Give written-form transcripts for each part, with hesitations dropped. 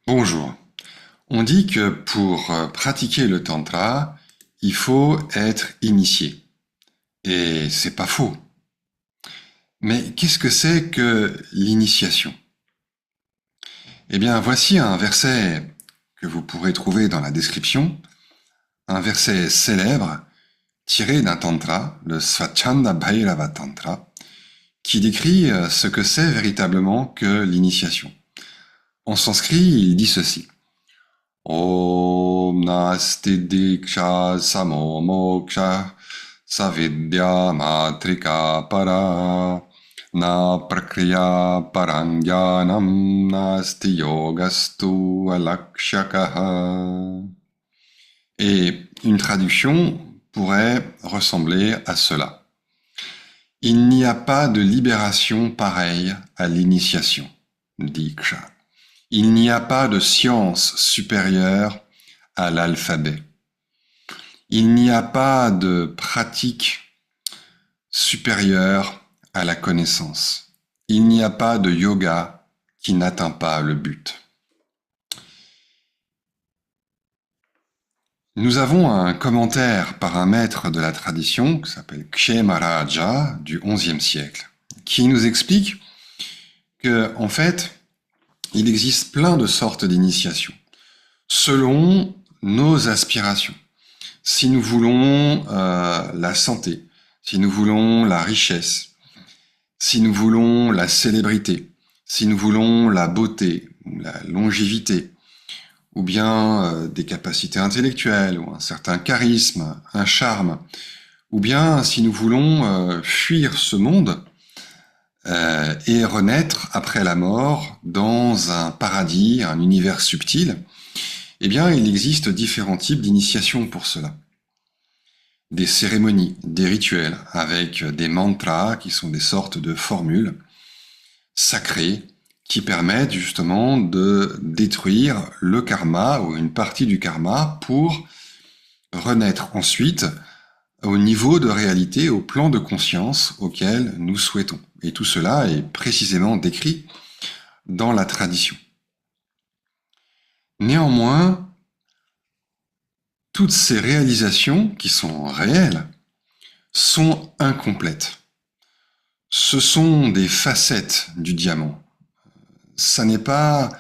Bonjour. On dit que pour pratiquer le tantra, il faut être initié. Et c'est pas faux. Mais qu'est-ce que c'est que l'initiation? Eh bien, voici un verset que vous pourrez trouver dans la description, un verset célèbre tiré d'un tantra, le Swachanda Bhairava Tantra, qui décrit ce que c'est véritablement que l'initiation. En sanskrit, il dit ceci. Om nasti diksha samo moksha savidya matrika para na prakriya parangyanam nasti yogastu alakshakaha. Et une traduction pourrait ressembler à cela. Il n'y a pas de libération pareille à l'initiation, diksha. Il n'y a pas de science supérieure à l'alphabet. Il n'y a pas de pratique supérieure à la connaissance. Il n'y a pas de yoga qui n'atteint pas le but. Nous avons un commentaire par un maître de la tradition qui s'appelle Kshemaraja du XIe siècle, qui nous explique que, en fait, il existe plein de sortes d'initiations, selon nos aspirations. Si nous voulons la santé, si nous voulons la richesse, si nous voulons la célébrité, si nous voulons la beauté, la longévité, ou bien des capacités intellectuelles, ou un certain charisme, un charme, ou bien si nous voulons fuir ce monde, et renaître après la mort dans un paradis, un univers subtil, eh bien, il existe différents types d'initiation pour cela. Des cérémonies, des rituels, avec des mantras qui sont des sortes de formules sacrées qui permettent justement de détruire le karma ou une partie du karma pour renaître ensuite au niveau de réalité, au plan de conscience auquel nous souhaitons. Et tout cela est précisément décrit dans la tradition. Néanmoins, toutes ces réalisations, qui sont réelles, sont incomplètes. Ce sont des facettes du diamant. Ça n'est pas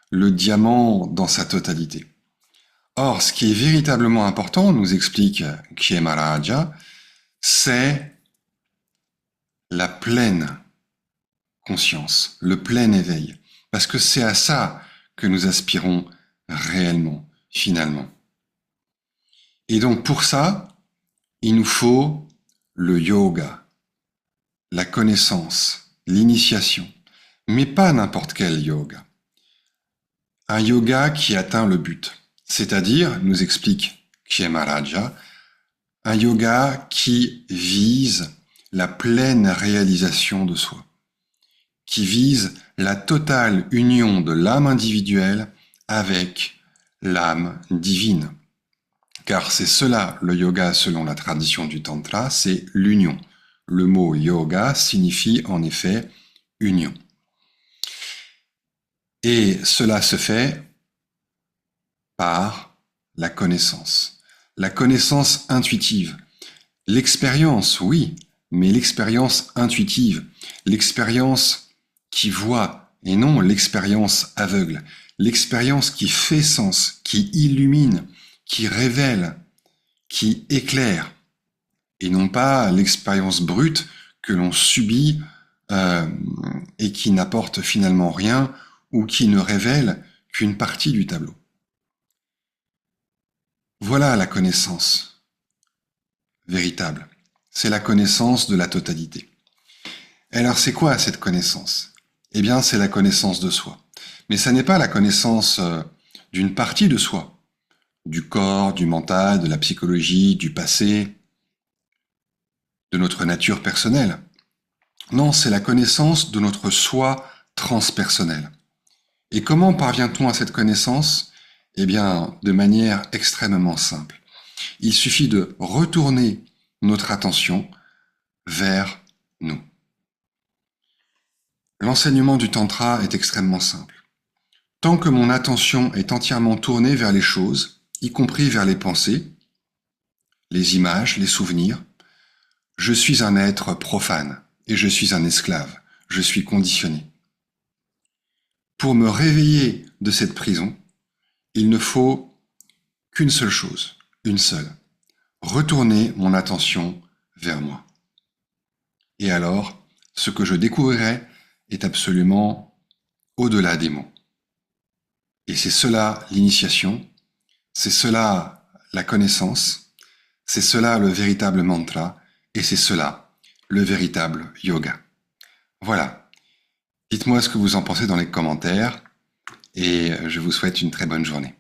le diamant dans sa totalité. Or, ce qui est véritablement important, nous explique Kshemaraja, c'est la pleine conscience, le plein éveil. Parce que c'est à ça que nous aspirons réellement, finalement. Et donc pour ça, il nous faut le yoga, la connaissance, l'initiation, mais pas n'importe quel yoga. Un yoga qui atteint le but, c'est-à-dire, nous explique Kshemaraja, un yoga qui vise la pleine réalisation de soi, qui vise la totale union de l'âme individuelle avec l'âme divine. Car c'est cela le yoga selon la tradition du tantra, c'est l'union. Le mot yoga signifie en effet union. Et cela se fait par la connaissance intuitive. L'expérience, oui, mais l'expérience intuitive, l'expérience qui voit et non l'expérience aveugle, l'expérience qui fait sens, qui illumine, qui révèle, qui éclaire, et non pas l'expérience brute que l'on subit et qui n'apporte finalement rien ou qui ne révèle qu'une partie du tableau. Voilà la connaissance véritable. C'est la connaissance de la totalité. Alors c'est quoi cette connaissance? Eh bien c'est la connaissance de soi. Mais ça n'est pas la connaissance d'une partie de soi, du corps, du mental, de la psychologie, du passé, de notre nature personnelle. Non, c'est la connaissance de notre soi transpersonnel. Et comment parvient-on à cette connaissance? Eh bien, de manière extrêmement simple. Il suffit de retourner notre attention vers nous. L'enseignement du tantra est extrêmement simple. Tant que mon attention est entièrement tournée vers les choses, y compris vers les pensées, les images, les souvenirs, je suis un être profane et je suis un esclave, je suis conditionné. Pour me réveiller de cette prison, il ne faut qu'une seule chose, une seule, retourner mon attention vers moi. Et alors, ce que je découvrirai est absolument au-delà des mots. Et c'est cela l'initiation, c'est cela la connaissance, c'est cela le véritable mantra, et c'est cela le véritable yoga. Voilà. Dites-moi ce que vous en pensez dans les commentaires, et je vous souhaite une très bonne journée.